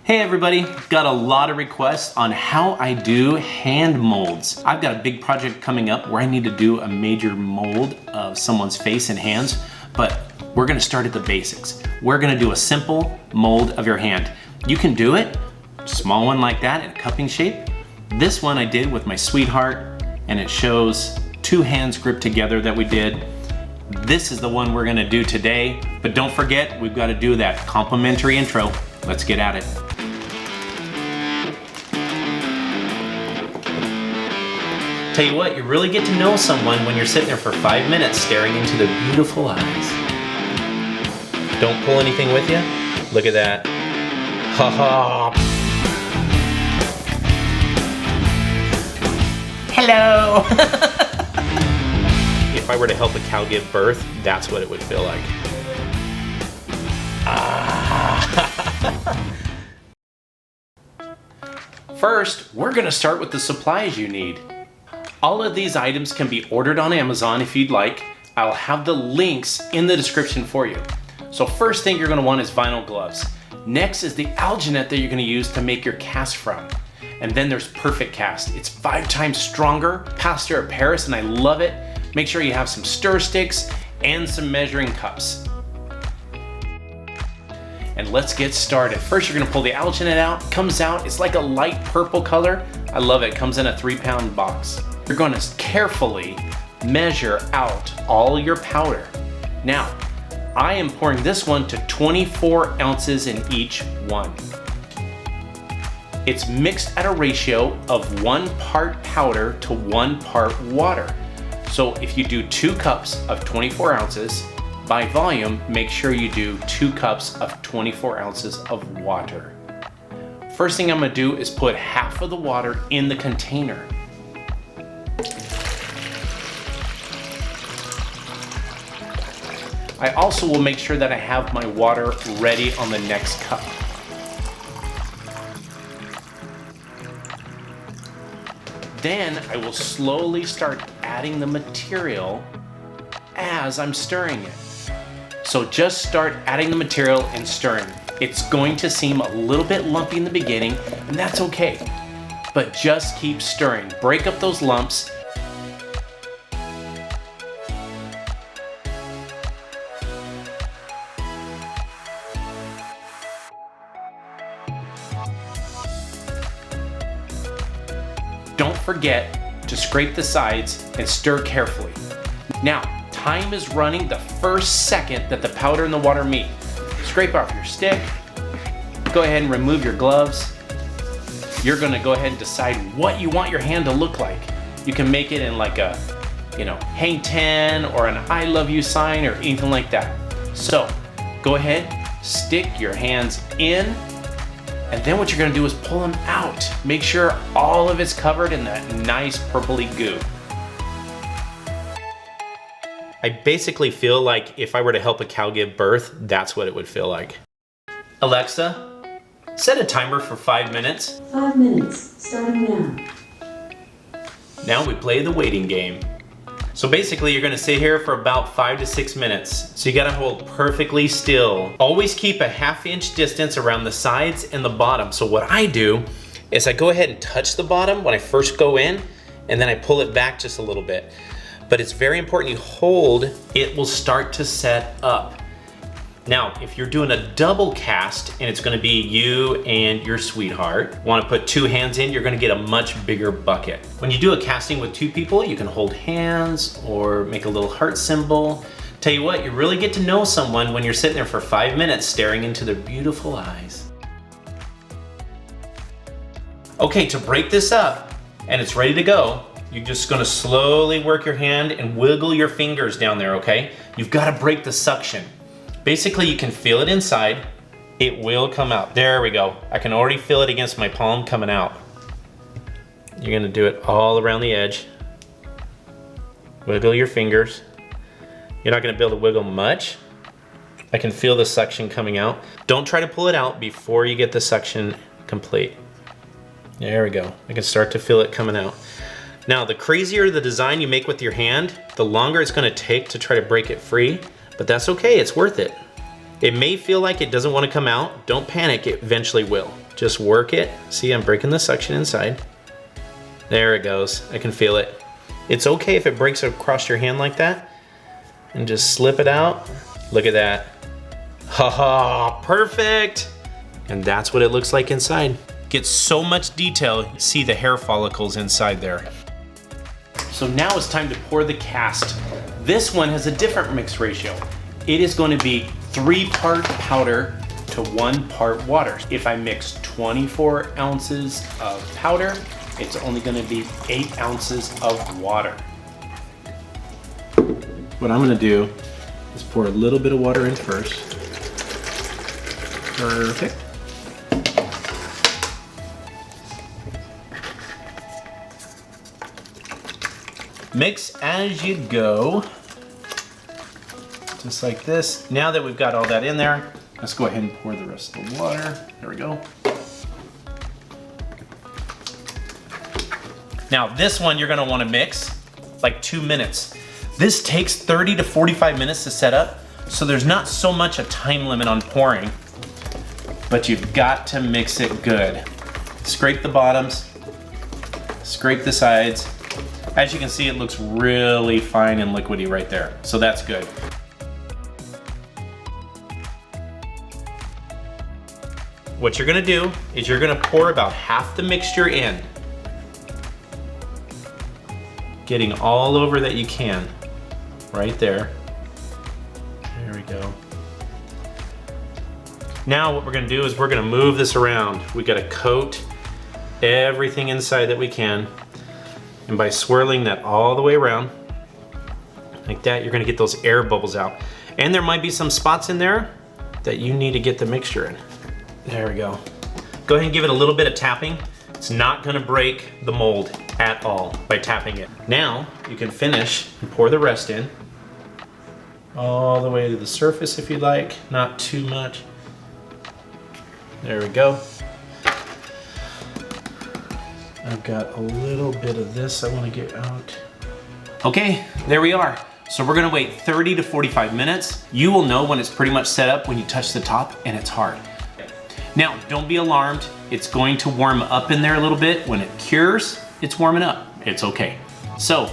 Hey everybody, got a lot of requests on how I do hand molds. I've got a big project coming up where I need to do a major mold of someone's face and hands, but we're gonna start at the basics. We're gonna do a simple mold of your hand. You can do it, small one like that in a cupping shape. This one I did with my sweetheart, and it shows two hands gripped together that we did. This is the one we're gonna do today, but don't forget, we've gotta do that complimentary intro. Let's get at it. Tell you what, you really get to know someone when you're sitting there for 5 minutes staring into their beautiful eyes. Don't pull anything with you. Look at that. Ha ha. Hello. If I were to help a cow give birth, that's what it would feel like. First, we're gonna start with the supplies you need. All of these items can be ordered on Amazon if you'd like. I'll have the links in the description for you. So first thing you're gonna want is vinyl gloves. Next is the alginate that you're gonna use to make your cast from. And then there's Perfect Cast. It's 5 times stronger, Plaster of Paris, and I love it. Make sure you have some stir sticks and some measuring cups. And let's get started. First, you're gonna pull the alginate out. It comes out, it's like a light purple color. I love it, it comes in a 3-pound box. You're gonna carefully measure out all your powder. Now, I am pouring this one to 24 ounces in each one. It's mixed at a ratio of 1 part powder to 1 part water. So if you do 2 cups of 24 ounces, by volume, make sure you do 2 cups of 24 ounces of water. First thing I'm gonna do is put half of the water in the container. I also will make sure that I have my water ready on the next cup. Then I will slowly start adding the material as I'm stirring it. So just start adding the material and stirring. It's going to seem a little bit lumpy in the beginning, and that's okay. But just keep stirring. Break up those lumps. Don't forget to scrape the sides and stir carefully. Now, time is running the first second that the powder and the water meet. Scrape off your stick. Go ahead and remove your gloves. You're gonna go ahead and decide what you want your hand to look like. You can make it in like a, hang 10 or an I love you sign or anything like that. So, go ahead, stick your hands in, and then what you're gonna do is pull them out. Make sure all of it's covered in that nice purpley goo. I basically feel like if I were to help a cow give birth, that's what it would feel like. Alexa, set a timer for 5 minutes. 5 minutes, starting now. Now we play the waiting game. So basically you're gonna sit here for about 5 to 6 minutes. So you gotta hold perfectly still. Always keep a 1/2 inch distance around the sides and the bottom. So what I do is I go ahead and touch the bottom when I first go in, and then I pull it back just a little bit. But it's very important you hold, it will start to set up. Now, if you're doing a double cast and it's gonna be you and your sweetheart, wanna put 2 hands in, you're gonna get a much bigger bucket. When you do a casting with 2 people, you can hold hands or make a little heart symbol. Tell you what, you really get to know someone when you're sitting there for 5 minutes staring into their beautiful eyes. Okay, to break this up and it's ready to go, you're just gonna slowly work your hand and wiggle your fingers down there, okay? You've gotta break the suction. Basically, you can feel it inside. It will come out. There we go. I can already feel it against my palm coming out. You're gonna do it all around the edge. Wiggle your fingers. You're not gonna be able to wiggle much. I can feel the suction coming out. Don't try to pull it out before you get the suction complete. There we go. I can start to feel it coming out. Now, the crazier the design you make with your hand, the longer it's gonna take to try to break it free, but that's okay, it's worth it. It may feel like it doesn't want to come out. Don't panic, it eventually will. Just work it. See, I'm breaking the suction inside. There it goes. I can feel it. It's okay if it breaks across your hand like that. And just slip it out. Look at that. Haha, perfect. And that's what it looks like inside. Gets so much detail. See the hair follicles inside there. So now it's time to pour the cast. This one has a different mix ratio. It is going to be 3-part powder to 1 part water. If I mix 24 ounces of powder, it's only going to be 8 ounces of water. What I'm going to do is pour a little bit of water in first. Perfect. Mix as you go, just like this. Now that we've got all that in there, let's go ahead and pour the rest of the water. There we go. Now this one you're gonna wanna mix like 2 minutes. This takes 30 to 45 minutes to set up, so there's not so much a time limit on pouring, but you've got to mix it good. Scrape the bottoms, scrape the sides. As you can see, it looks really fine and liquidy right there, so that's good. What you're gonna do is you're gonna pour about half the mixture in, getting all over that you can, right there. There we go. Now what we're gonna do is we're gonna move this around. We gotta coat everything inside that we can. And by swirling that all the way around, like that, you're gonna get those air bubbles out. And there might be some spots in there that you need to get the mixture in. There we go. Go ahead and give it a little bit of tapping. It's not gonna break the mold at all by tapping it. Now, you can finish and pour the rest in. All the way to the surface if you like, not too much. There we go. I've got a little bit of this I want to get out. Okay, there we are. So we're gonna wait 30 to 45 minutes. You will know when it's pretty much set up when you touch the top and it's hard. Now, don't be alarmed. It's going to warm up in there a little bit. When it cures, it's warming up. It's okay. So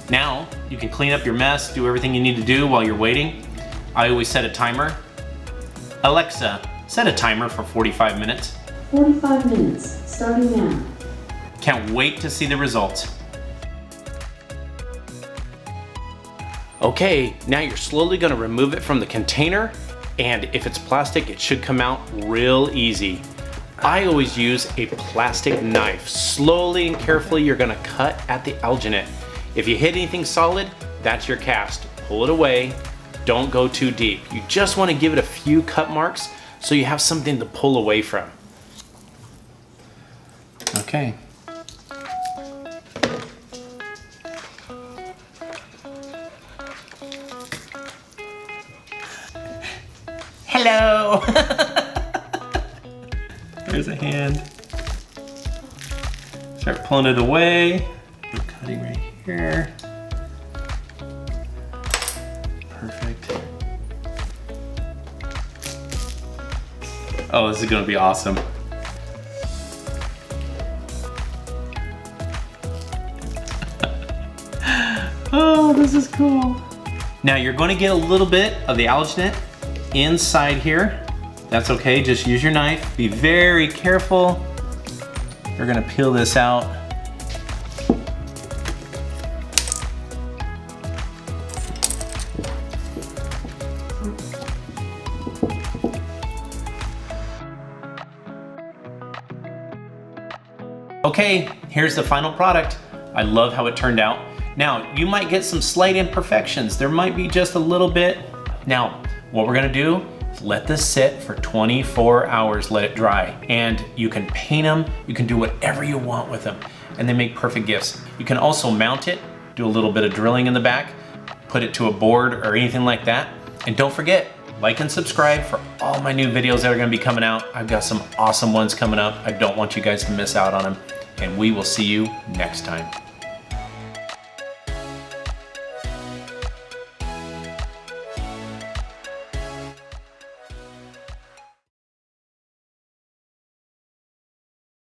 now you can clean up your mess, do everything you need to do while you're waiting. I always set a timer. Alexa, set a timer for 45 minutes. 45 minutes, starting now. Can't wait to see the results. Okay, now you're slowly gonna remove it from the container, and if it's plastic, it should come out real easy. I always use a plastic knife. Slowly and carefully, you're gonna cut at the alginate. If you hit anything solid, that's your cast. Pull it away, don't go too deep. You just wanna give it a few cut marks so you have something to pull away from. Okay. Hello! There's a hand. Start pulling it away. We're cutting right here. Perfect. Oh, this is gonna be awesome. Oh, this is cool. Now you're gonna get a little bit of the alginate inside here. That's okay, just use your knife. Be very careful. We're gonna peel this out. Okay, here's the final product. I love how it turned out. Now, you might get some slight imperfections. There might be just a little bit. Now, what we're gonna do is let this sit for 24 hours, let it dry. And you can paint them, you can do whatever you want with them, and they make perfect gifts. You can also mount it, do a little bit of drilling in the back, put it to a board or anything like that. And don't forget, like and subscribe for all my new videos that are gonna be coming out. I've got some awesome ones coming up. I don't want you guys to miss out on them. And we will see you next time.